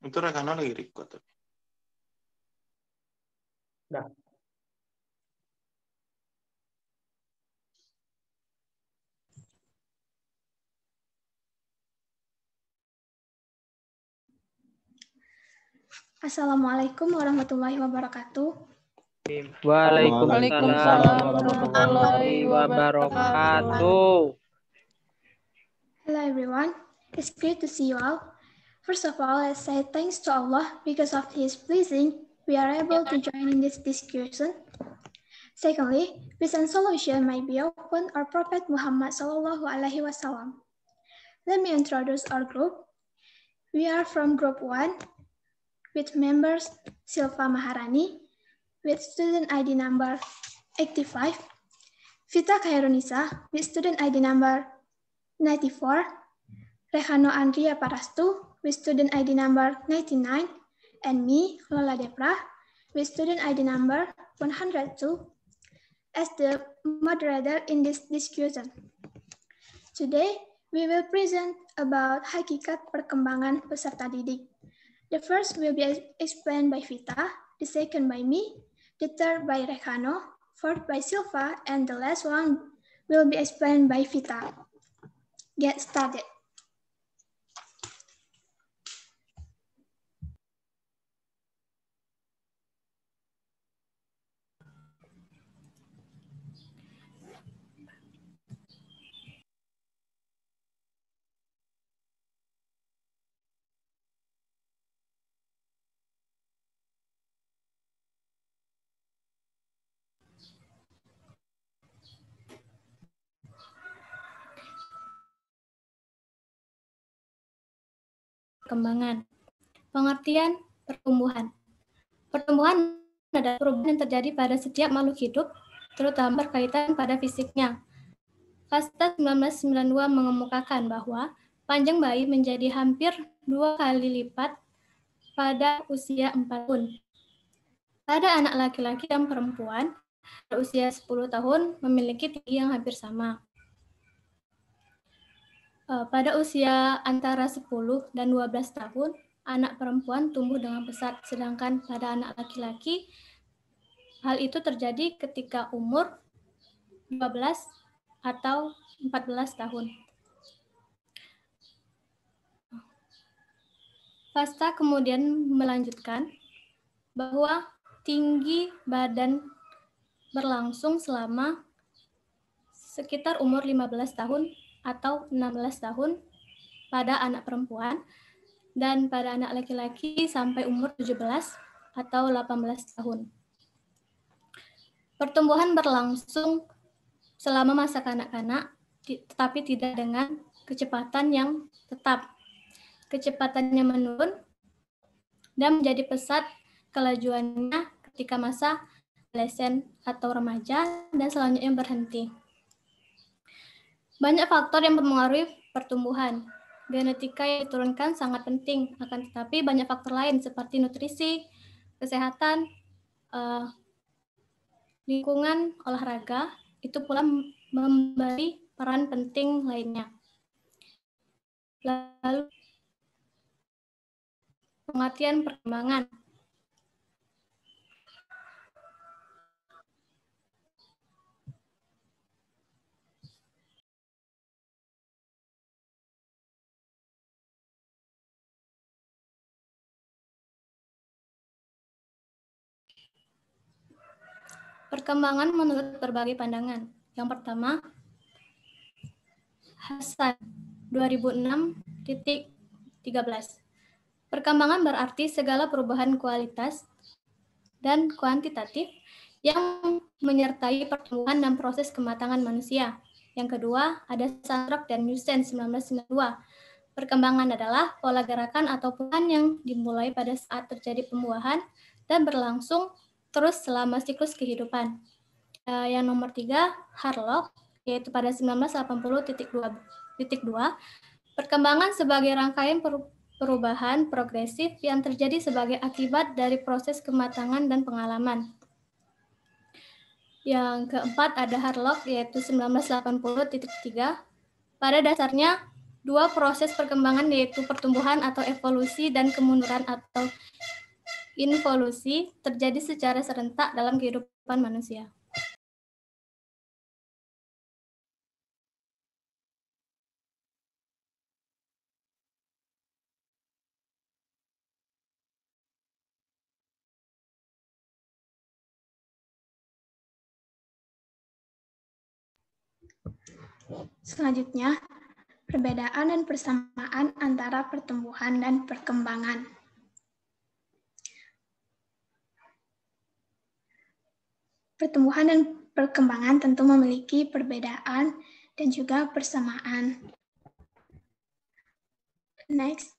Itu Rekana lagi record. Nah. Assalamualaikum warahmatullahi wabarakatuh. Waalaikumsalam warahmatullahi wabarakatuh. Hello everyone, it's great to see you all. First of all, let's say thanks to Allah because of His blessing, we are able to join in this discussion. Secondly, peace and solution might be upon our Prophet Muhammad Sallallahu Alaihi Wasallam. Let me introduce our group. We are from Group 1 with members Silva Maharani with student ID number 85, Vita Khairunisa with student ID number 94, Rehano Andria Parastu with student ID number 99, and me, Lola Depra, with student ID number 102, as the moderator in this discussion. Today, we will present about hakikat perkembangan peserta didik. The first will be explained by Vita, the second by me, the third by Rehano, fourth by Silva, and the last one will be explained by Vita. Get started. Perkembangan. Pengertian pertumbuhan. Pertumbuhan adalah perubahan yang terjadi pada setiap makhluk hidup, terutama berkaitan pada fisiknya. Fasta 1992 mengemukakan bahwa panjang bayi menjadi hampir 2 kali lipat pada usia 4 tahun. Pada anak laki-laki dan perempuan, berusia 10 tahun memiliki tinggi yang hampir sama. Pada usia antara 10 dan 12 tahun, anak perempuan tumbuh dengan pesat, sedangkan pada anak laki-laki, hal itu terjadi ketika umur 12 atau 14 tahun. Fasta kemudian melanjutkan bahwa tinggi badan berlangsung selama sekitar umur 15 tahun atau 16 tahun pada anak perempuan, dan pada anak laki-laki sampai umur 17 atau 18 tahun. Pertumbuhan berlangsung selama masa kanak-kanak, tetapi tidak dengan kecepatan yang tetap. Kecepatannya menurun dan menjadi pesat kelajuannya ketika masa adolesen atau remaja dan selanjutnya berhenti. Banyak faktor yang mempengaruhi pertumbuhan. Genetika yang diturunkan sangat penting, akan tetapi banyak faktor lain seperti nutrisi, kesehatan, lingkungan, olahraga, itu pula memberi peran penting lainnya. Lalu, pengertian perkembangan. Perkembangan menurut berbagai pandangan. Yang pertama, Hasan 2006.13. Perkembangan berarti segala perubahan kualitas dan kuantitatif yang menyertai pertumbuhan dan proses kematangan manusia. Yang kedua, ada Sandrock dan Yusen 1992. Perkembangan adalah pola gerakan atau perubahan yang dimulai pada saat terjadi pembuahan dan berlangsung terus selama siklus kehidupan. Yang nomor 3, Harlock, yaitu pada 1980.2. Perkembangan sebagai rangkaian perubahan progresif yang terjadi sebagai akibat dari proses kematangan dan pengalaman. Yang keempat ada Harlock, yaitu 1980.3. Pada dasarnya, dua proses perkembangan, yaitu pertumbuhan atau evolusi dan kemunduran atau involusi, terjadi secara serentak dalam kehidupan manusia. Selanjutnya, perbedaan dan persamaan antara pertumbuhan dan perkembangan. Pertumbuhan dan perkembangan tentu memiliki perbedaan dan juga persamaan. Next.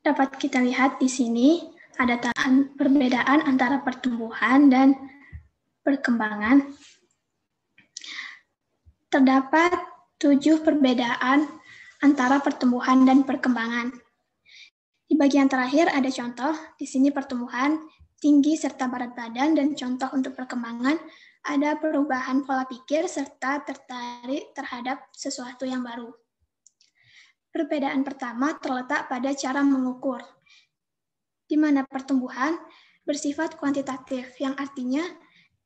Dapat kita lihat di sini ada perbedaan antara pertumbuhan dan perkembangan. Terdapat 7 perbedaan antara pertumbuhan dan perkembangan. Di bagian terakhir ada contoh, di sini pertumbuhan, tinggi serta berat badan, dan contoh untuk perkembangan ada perubahan pola pikir serta tertarik terhadap sesuatu yang baru. Perbedaan pertama terletak pada cara mengukur, di mana pertumbuhan bersifat kuantitatif, yang artinya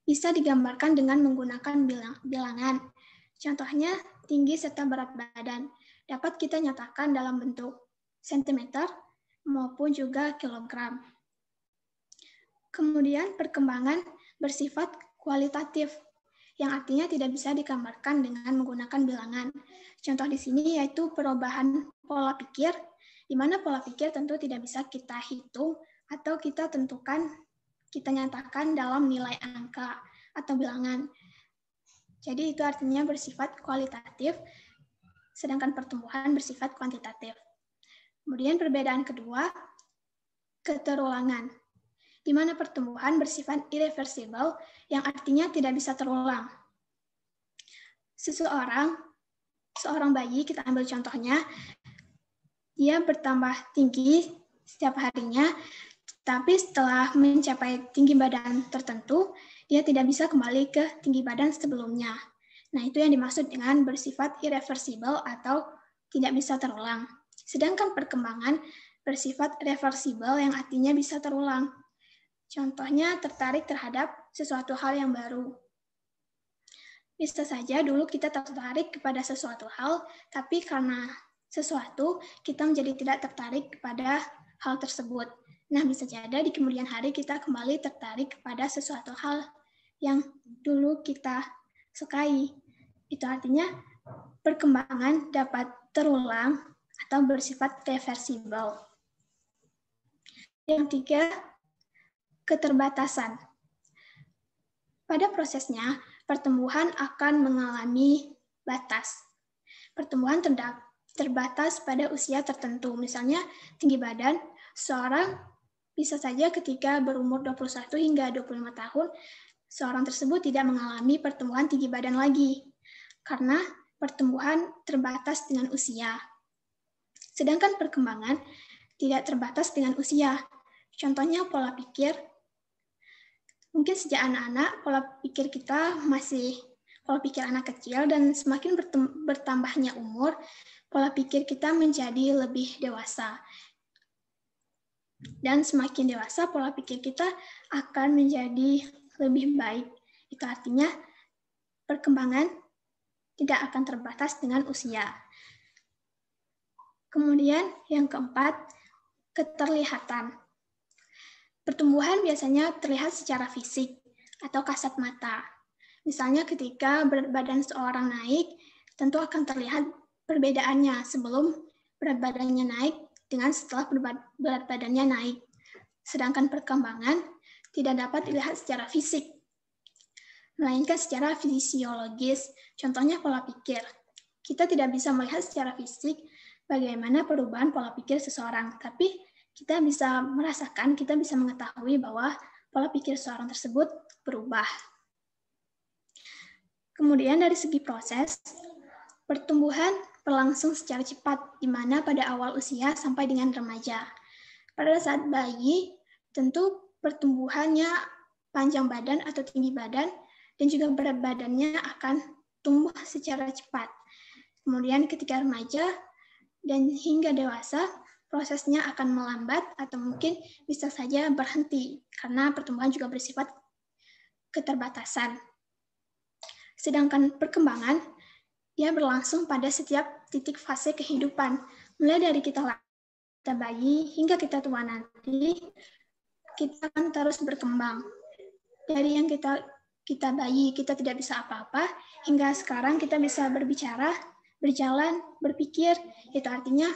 bisa digambarkan dengan menggunakan bilangan. Contohnya, tinggi serta berat badan dapat kita nyatakan dalam bentuk sentimeter maupun juga kilogram. Kemudian perkembangan bersifat kualitatif, yang artinya tidak bisa digambarkan dengan menggunakan bilangan. Contoh di sini yaitu perubahan pola pikir, di mana pola pikir tentu tidak bisa kita hitung atau kita tentukan, kita nyatakan dalam nilai angka atau bilangan. Jadi itu artinya bersifat kualitatif, sedangkan pertumbuhan bersifat kuantitatif. Kemudian perbedaan kedua, keterulangan, di mana pertumbuhan bersifat irreversible, yang artinya tidak bisa terulang. Seorang bayi, kita ambil contohnya, dia bertambah tinggi setiap harinya, tapi setelah mencapai tinggi badan tertentu, dia tidak bisa kembali ke tinggi badan sebelumnya. Nah, itu yang dimaksud dengan bersifat irreversible atau tidak bisa terulang. Sedangkan perkembangan bersifat reversible, yang artinya bisa terulang. Contohnya tertarik terhadap sesuatu hal yang baru. Bisa saja dulu kita tertarik kepada sesuatu hal, tapi karena sesuatu kita menjadi tidak tertarik kepada hal tersebut. Nah, bisa jadi di kemudian hari kita kembali tertarik kepada sesuatu hal yang dulu kita sukai. Itu artinya perkembangan dapat terulang atau bersifat reversible. Yang tiga, keterbatasan. Pada prosesnya, pertumbuhan akan mengalami batas. Pertumbuhan terbatas pada usia tertentu. Misalnya, tinggi badan, seorang bisa saja ketika berumur 21 hingga 25 tahun, seorang tersebut tidak mengalami pertumbuhan tinggi badan lagi, karena pertumbuhan terbatas dengan usia. Sedangkan perkembangan tidak terbatas dengan usia. Contohnya pola pikir. Mungkin sejak anak-anak, pola pikir kita masih pola pikir anak kecil, dan semakin bertambahnya umur, pola pikir kita menjadi lebih dewasa. Dan semakin dewasa, pola pikir kita akan menjadi lebih baik. Itu artinya perkembangan tidak akan terbatas dengan usia. Kemudian yang keempat, keterlihatan. Pertumbuhan biasanya terlihat secara fisik atau kasat mata. Misalnya ketika berat badan seorang naik, tentu akan terlihat perbedaannya sebelum berat badannya naik dengan setelah berat badannya naik. Sedangkan perkembangan tidak dapat dilihat secara fisik, melainkan secara fisiologis. Contohnya pola pikir. Kita tidak bisa melihat secara fisik bagaimana perubahan pola pikir seseorang, tapi kita bisa merasakan, kita bisa mengetahui bahwa pola pikir seseorang tersebut berubah. Kemudian dari segi proses, pertumbuhan berlangsung secara cepat, di mana pada awal usia sampai dengan remaja. Pada saat bayi, tentu pertumbuhannya panjang badan atau tinggi badan, dan juga berat badannya akan tumbuh secara cepat. Kemudian ketika remaja dan hingga dewasa, prosesnya akan melambat atau mungkin bisa saja berhenti, karena pertumbuhan juga bersifat keterbatasan. Sedangkan perkembangan, dia berlangsung pada setiap titik fase kehidupan. Mulai dari kita bayi hingga kita tua nanti, kita akan terus berkembang. Dari yang kita bayi, kita tidak bisa apa-apa, hingga sekarang kita bisa berbicara, berjalan, berpikir. Itu artinya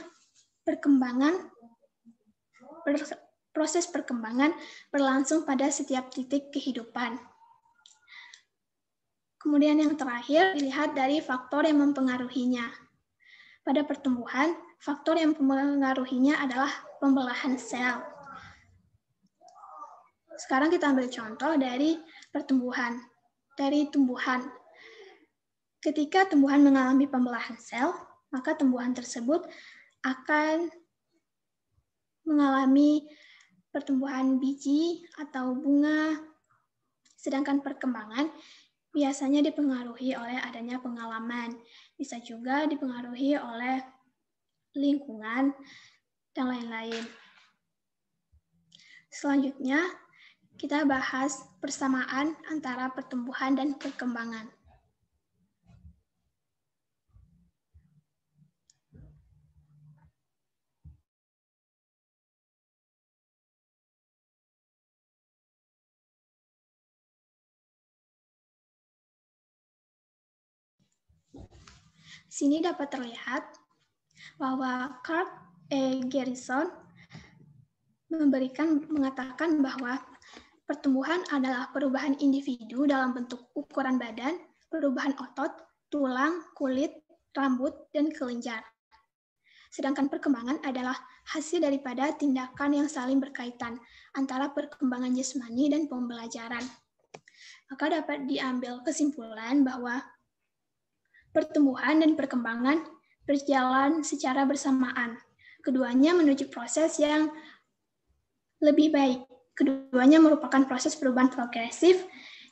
proses perkembangan berlangsung pada setiap titik kehidupan. Kemudian yang terakhir, dilihat dari faktor yang mempengaruhinya. Pada pertumbuhan, faktor yang mempengaruhinya adalah pembelahan sel. Sekarang kita ambil contoh dari pertumbuhan, dari tumbuhan. Ketika tumbuhan mengalami pembelahan sel, maka tumbuhan tersebut akan mengalami pertumbuhan biji atau bunga. Sedangkan perkembangan biasanya dipengaruhi oleh adanya pengalaman, bisa juga dipengaruhi oleh lingkungan, dan lain-lain. Selanjutnya, kita bahas persamaan antara pertumbuhan dan perkembangan. Di sini dapat terlihat bahwa Carl E. Garrison mengatakan bahwa pertumbuhan adalah perubahan individu dalam bentuk ukuran badan, perubahan otot, tulang, kulit, rambut, dan kelenjar. Sedangkan perkembangan adalah hasil daripada tindakan yang saling berkaitan antara perkembangan jasmani dan pembelajaran. Maka dapat diambil kesimpulan bahwa pertumbuhan dan perkembangan berjalan secara bersamaan. Keduanya menuju proses yang lebih baik. Keduanya merupakan proses perubahan progresif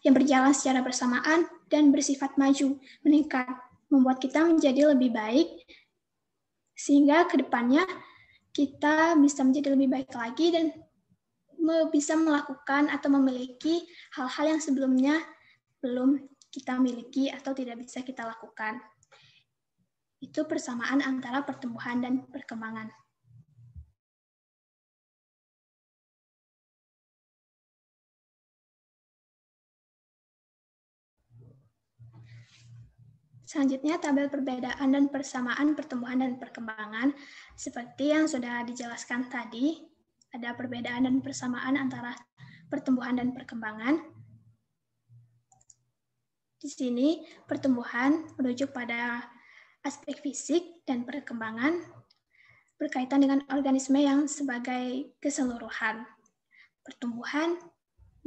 yang berjalan secara bersamaan dan bersifat maju, meningkat, membuat kita menjadi lebih baik, sehingga ke depannya kita bisa menjadi lebih baik lagi dan bisa melakukan atau memiliki hal-hal yang sebelumnya belum kita miliki atau tidak bisa kita lakukan. Itu persamaan antara pertumbuhan dan perkembangan. Selanjutnya, tabel perbedaan dan persamaan pertumbuhan dan perkembangan. Seperti yang sudah dijelaskan tadi, ada perbedaan dan persamaan antara pertumbuhan dan perkembangan. Di sini, pertumbuhan merujuk pada aspek fisik dan perkembangan berkaitan dengan organisme yang sebagai keseluruhan. Pertumbuhan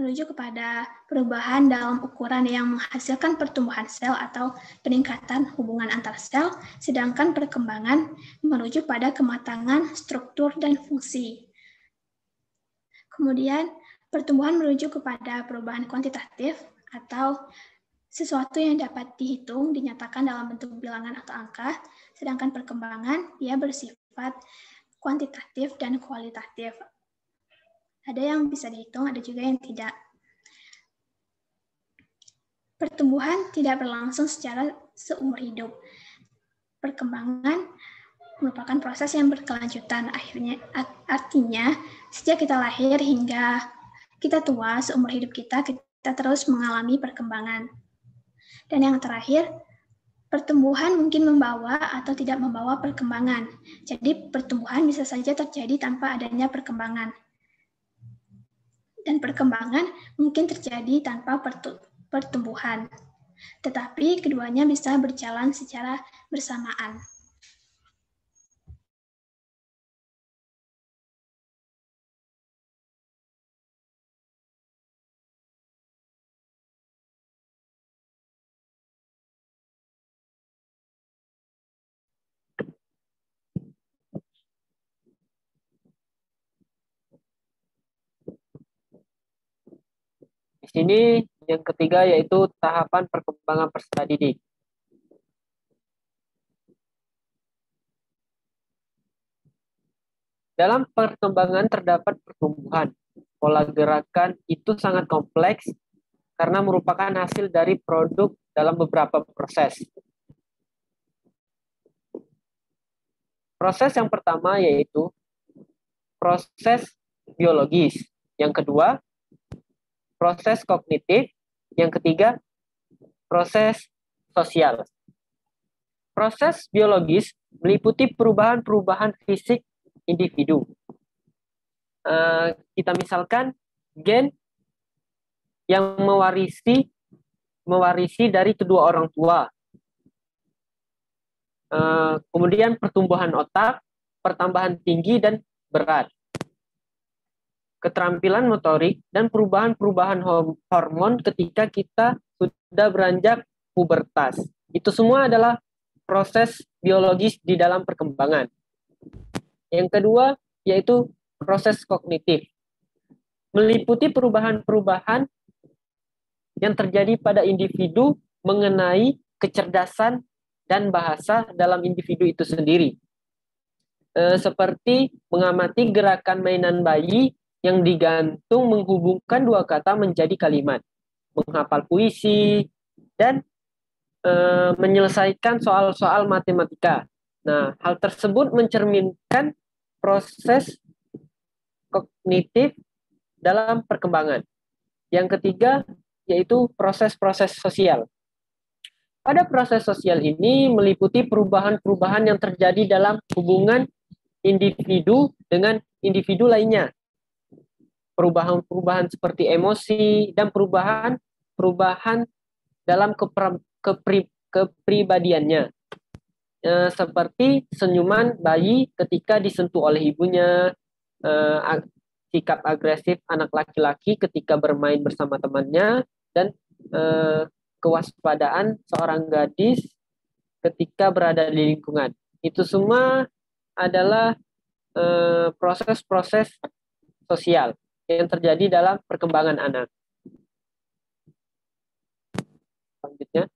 merujuk kepada perubahan dalam ukuran yang menghasilkan pertumbuhan sel atau peningkatan hubungan antar sel, sedangkan perkembangan merujuk pada kematangan struktur dan fungsi. Kemudian, pertumbuhan merujuk kepada perubahan kuantitatif atau sesuatu yang dapat dihitung, dinyatakan dalam bentuk bilangan atau angka, sedangkan perkembangan dia bersifat kuantitatif dan kualitatif. Ada yang bisa dihitung, ada juga yang tidak. Pertumbuhan tidak berlangsung secara seumur hidup. Perkembangan merupakan proses yang berkelanjutan. Artinya, sejak kita lahir hingga kita tua, seumur hidup kita terus mengalami perkembangan. Dan yang terakhir, pertumbuhan mungkin membawa atau tidak membawa perkembangan. Jadi pertumbuhan bisa saja terjadi tanpa adanya perkembangan. Dan perkembangan mungkin terjadi tanpa pertumbuhan. Tetapi keduanya bisa berjalan secara bersamaan. Di sini yang ketiga yaitu tahapan perkembangan peserta didik. Dalam perkembangan terdapat pertumbuhan. Pola gerakan itu sangat kompleks karena merupakan hasil dari produk dalam beberapa proses. Proses yang pertama yaitu proses biologis. Yang kedua, proses kognitif. Yang ketiga, proses sosial. Proses biologis meliputi perubahan-perubahan fisik individu. Kita misalkan gen yang mewarisi dari kedua orang tua. Kemudian pertumbuhan otak, pertambahan tinggi dan berat. Keterampilan motorik dan perubahan-perubahan hormon ketika kita sudah beranjak pubertas. Itu semua adalah proses biologis di dalam perkembangan. Yang kedua yaitu proses kognitif. Meliputi perubahan-perubahan yang terjadi pada individu mengenai kecerdasan dan bahasa dalam individu itu sendiri. Seperti mengamati gerakan mainan bayi yang digantung menghubungkan dua kata menjadi kalimat, menghafal puisi, dan menyelesaikan soal-soal matematika. Nah, hal tersebut mencerminkan proses kognitif dalam perkembangan. Yang ketiga yaitu proses-proses sosial. Pada proses sosial ini meliputi perubahan-perubahan yang terjadi dalam hubungan individu dengan individu lainnya. Perubahan-perubahan seperti emosi dan perubahan dalam kepribadiannya. Seperti senyuman bayi ketika disentuh oleh ibunya, sikap agresif anak laki-laki ketika bermain bersama temannya, dan kewaspadaan seorang gadis ketika berada di lingkungan. Itu semua adalah proses-proses sosial yang terjadi dalam perkembangan anak. Selanjutnya.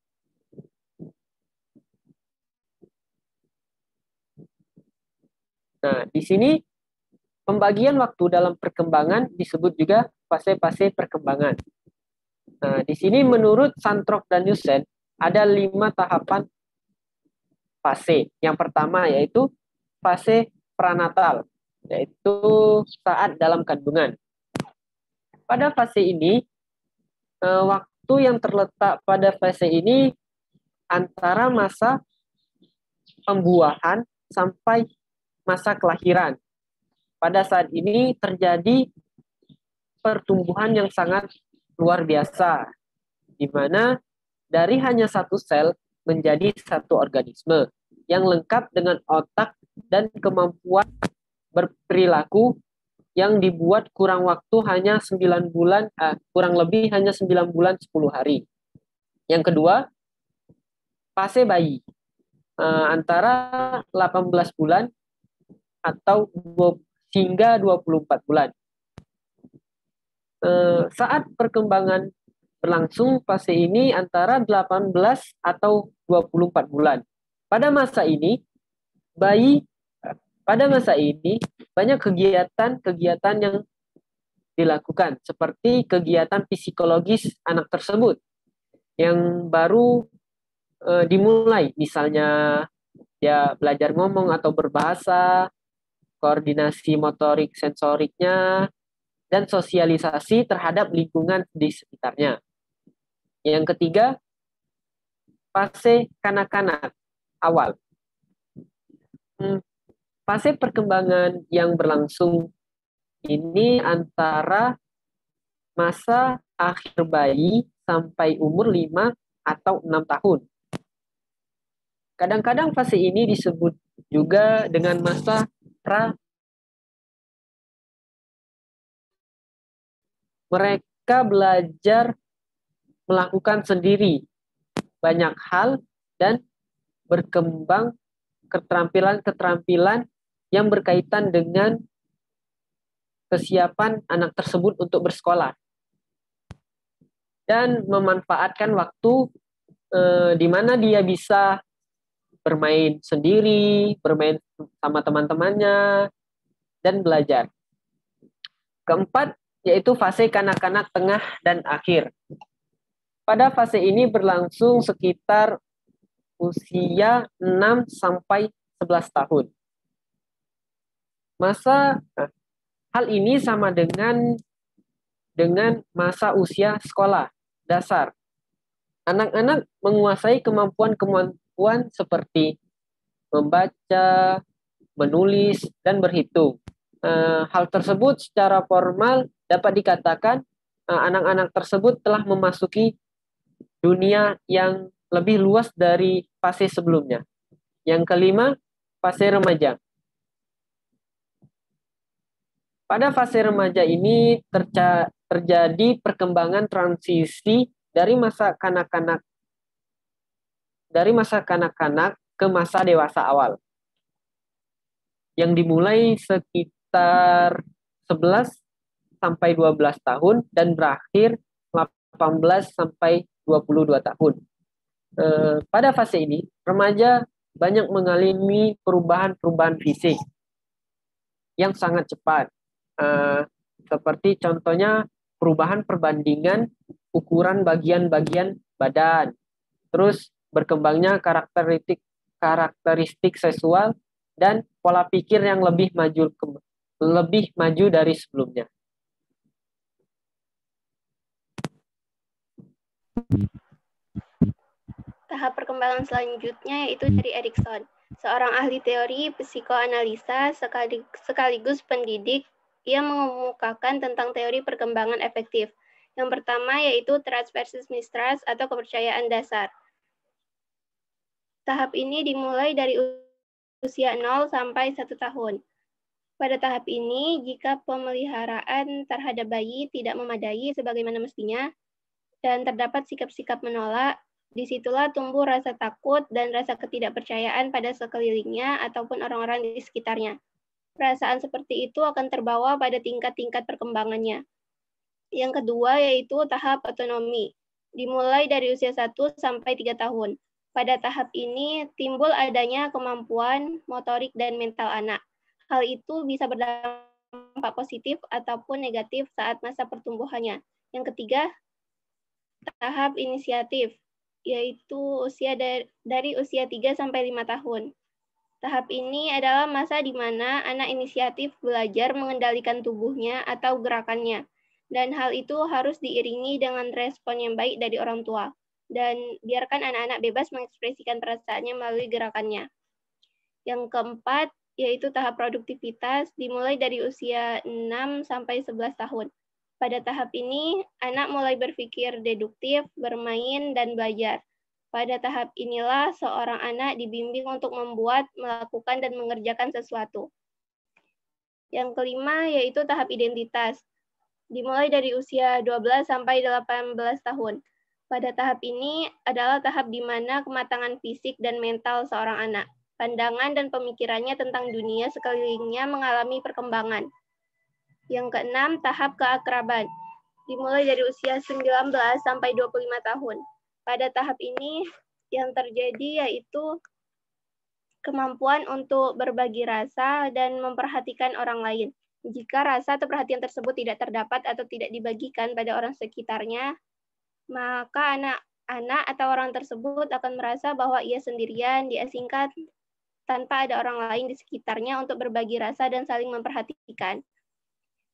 Nah, di sini pembagian waktu dalam perkembangan disebut juga fase-fase perkembangan. Nah, di sini menurut Santrock dan Yusen ada 5 tahapan fase. Yang pertama yaitu fase pranatal, yaitu saat dalam kandungan. Pada fase ini, waktu yang terletak pada fase ini antara masa pembuahan sampai masa kelahiran. Pada saat ini terjadi pertumbuhan yang sangat luar biasa, di mana dari hanya satu sel menjadi satu organisme yang lengkap dengan otak dan kemampuan berperilaku yang dibuat kurang lebih hanya 9 bulan 10 hari. Yang kedua, fase bayi, antara 18 bulan atau hingga 24 bulan. Saat perkembangan berlangsung, fase ini antara 18 atau 24 bulan. Pada masa ini banyak kegiatan-kegiatan yang dilakukan, seperti kegiatan psikologis anak tersebut yang baru dimulai, misalnya dia belajar ngomong atau berbahasa, koordinasi motorik sensoriknya, dan sosialisasi terhadap lingkungan di sekitarnya. Yang ketiga, fase kanak-kanak awal. Fase perkembangan yang berlangsung ini antara masa akhir bayi sampai umur 5 atau 6 tahun. Kadang-kadang fase ini disebut juga dengan masa mereka belajar melakukan sendiri banyak hal dan berkembang keterampilan-keterampilan yang berkaitan dengan kesiapan anak tersebut untuk bersekolah dan memanfaatkan waktu di mana dia bisa bermain sendiri, bermain sama teman-temannya, dan belajar. Keempat, yaitu fase kanak-kanak tengah dan akhir. Pada fase ini berlangsung sekitar usia 6 sampai 11 tahun. Hal ini sama dengan masa usia sekolah dasar. Anak-anak menguasai kemampuan-kemampuan seperti membaca, menulis, dan berhitung. Hal tersebut secara formal dapat dikatakan anak-anak tersebut telah memasuki dunia yang lebih luas dari fase sebelumnya. Yang kelima, fase remaja. Pada fase remaja ini terjadi perkembangan transisi dari masa kanak-kanak ke masa dewasa awal, yang dimulai sekitar 11 sampai 12 tahun dan berakhir 18 sampai 22 tahun. Pada fase ini, remaja banyak mengalami perubahan-perubahan fisik yang sangat cepat. Seperti contohnya perubahan perbandingan ukuran bagian-bagian badan, terus berkembangnya karakteristik seksual dan pola pikir yang lebih maju dari sebelumnya. Tahap perkembangan selanjutnya yaitu dari Erikson, seorang ahli teori psikoanalisa sekaligus pendidik. Ia mengemukakan tentang teori perkembangan efektif. Yang pertama yaitu trust versus mistrust atau kepercayaan dasar. Tahap ini dimulai dari usia 0 sampai 1 tahun. Pada tahap ini, jika pemeliharaan terhadap bayi tidak memadai sebagaimana mestinya, dan terdapat sikap-sikap menolak, disitulah tumbuh rasa takut dan rasa ketidakpercayaan pada sekelilingnya ataupun orang-orang di sekitarnya. Perasaan seperti itu akan terbawa pada tingkat-tingkat perkembangannya. Yang kedua yaitu tahap otonomi, dimulai dari usia 1 sampai 3 tahun. Pada tahap ini timbul adanya kemampuan motorik dan mental anak. Hal itu bisa berdampak positif ataupun negatif saat masa pertumbuhannya. Yang ketiga, tahap inisiatif, yaitu usia dari usia 3 sampai 5 tahun. Tahap ini adalah masa di mana anak inisiatif belajar mengendalikan tubuhnya atau gerakannya, dan hal itu harus diiringi dengan respon yang baik dari orang tua, dan biarkan anak-anak bebas mengekspresikan perasaannya melalui gerakannya. Yang keempat, yaitu tahap produktivitas, dimulai dari usia 6 sampai 11 tahun. Pada tahap ini, anak mulai berpikir deduktif, bermain, dan belajar. Pada tahap inilah seorang anak dibimbing untuk membuat, melakukan, dan mengerjakan sesuatu. Yang kelima yaitu tahap identitas, dimulai dari usia 12 sampai 18 tahun. Pada tahap ini adalah tahap di mana kematangan fisik dan mental seorang anak, pandangan dan pemikirannya tentang dunia sekelilingnya mengalami perkembangan. Yang keenam, tahap keakraban, dimulai dari usia 19 sampai 25 tahun. Pada tahap ini yang terjadi yaitu kemampuan untuk berbagi rasa dan memperhatikan orang lain. Jika rasa atau perhatian tersebut tidak terdapat atau tidak dibagikan pada orang sekitarnya, maka anak-anak atau orang tersebut akan merasa bahwa ia sendirian, diasingkan, tanpa ada orang lain di sekitarnya untuk berbagi rasa dan saling memperhatikan.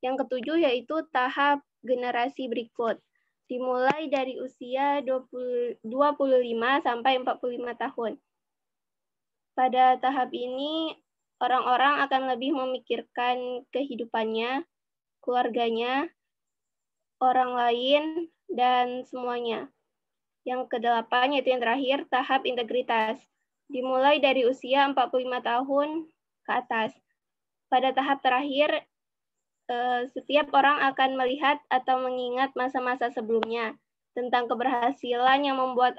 Yang ketujuh yaitu tahap generasi berikut, dimulai dari usia 25 sampai 45 tahun. Pada tahap ini, orang-orang akan lebih memikirkan kehidupannya, keluarganya, orang lain, dan semuanya. Yang kedelapan, yaitu yang terakhir, tahap integritas. Dimulai dari usia 45 tahun ke atas. Pada tahap terakhir, setiap orang akan melihat atau mengingat masa-masa sebelumnya tentang keberhasilan yang membuat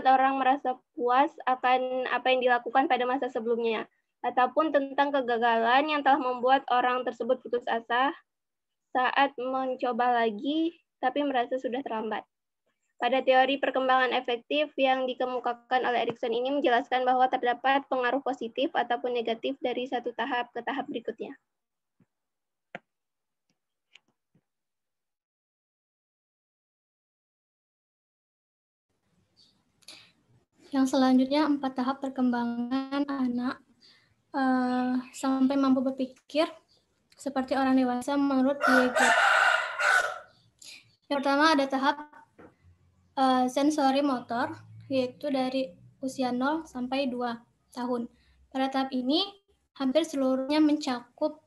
orang merasa puas akan apa yang dilakukan pada masa sebelumnya, ataupun tentang kegagalan yang telah membuat orang tersebut putus asa saat mencoba lagi, tapi merasa sudah terlambat. Pada teori perkembangan efektif yang dikemukakan oleh Erikson ini menjelaskan bahwa terdapat pengaruh positif ataupun negatif dari satu tahap ke tahap berikutnya. Yang selanjutnya 4 tahap perkembangan anak sampai mampu berpikir seperti orang dewasa menurut Piaget. Yang pertama ada tahap sensori motor, yaitu dari usia 0 sampai 2 tahun. Pada tahap ini, hampir seluruhnya mencakup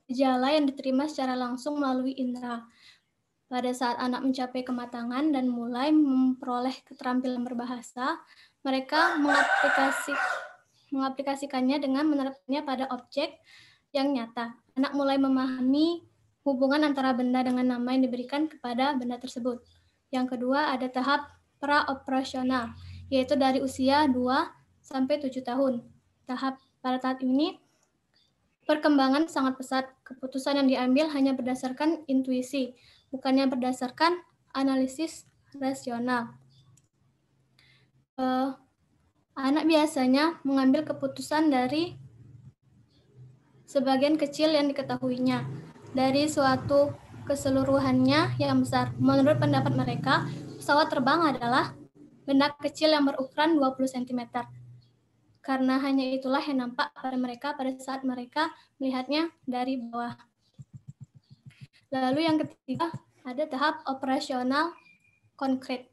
gejala yang diterima secara langsung melalui indera. Pada saat anak mencapai kematangan dan mulai memperoleh keterampilan berbahasa, mereka mengaplikasikannya dengan menerapkannya pada objek yang nyata. Anak mulai memahami hubungan antara benda dengan nama yang diberikan kepada benda tersebut. Yang kedua ada tahap pra-operasional, yaitu dari usia 2 sampai 7 tahun. Pada tahap ini, perkembangan sangat pesat. Keputusan yang diambil hanya berdasarkan intuisi, bukannya berdasarkan analisis rasional. Anak biasanya mengambil keputusan dari sebagian kecil yang diketahuinya, dari suatu keseluruhannya yang besar. Menurut pendapat mereka, pesawat terbang adalah benda kecil yang berukuran 20 cm. Karena hanya itulah yang nampak pada mereka pada saat mereka melihatnya dari bawah. Lalu yang ketiga, ada tahap operasional konkret,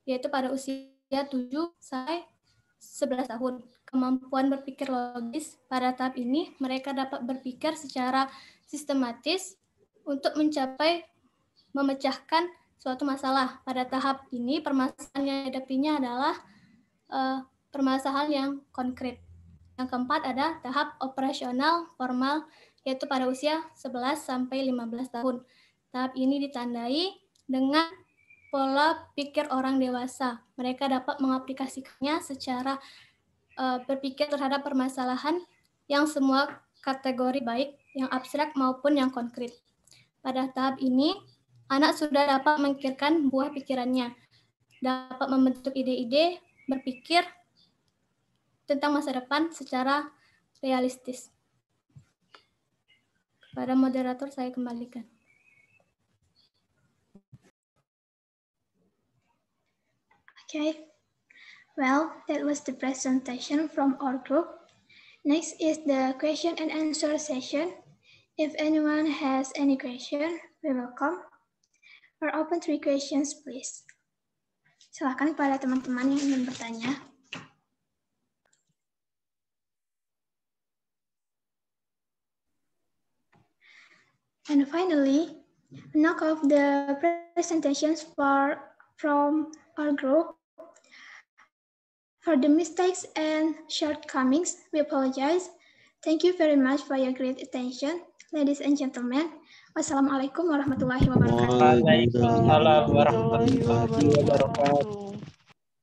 yaitu pada usia 7 sampai 11 tahun. Kemampuan berpikir logis. Pada tahap ini, mereka dapat berpikir secara sistematis untuk memecahkan suatu masalah. Pada tahap ini, permasalahan yang dihadapinya adalah permasalahan yang konkret. Yang keempat ada tahap operasional formal, yaitu pada usia 11 sampai 15 tahun. Tahap ini ditandai dengan pola pikir orang dewasa. Mereka dapat mengaplikasikannya secara berpikir terhadap permasalahan yang semua kategori baik, yang abstrak maupun yang konkret. Pada tahap ini, anak sudah dapat memikirkan buah pikirannya, dapat membentuk ide-ide, berpikir tentang masa depan secara realistis. Pada moderator saya kembalikan. Okay, well, that was the presentation from our group. Next is the question and answer session. If anyone has any question, we welcome. We're open 3 questions, please. Silakan pada teman-teman yang ingin bertanya. And finally, knock off the presentations from our group. For the mistakes and shortcomings, we apologize. Thank you very much for your great attention. Ladies and gentlemen, wassalamualaikum warahmatullahi wabarakatuh. Waalaikumsalam warahmatullahi wabarakatuh.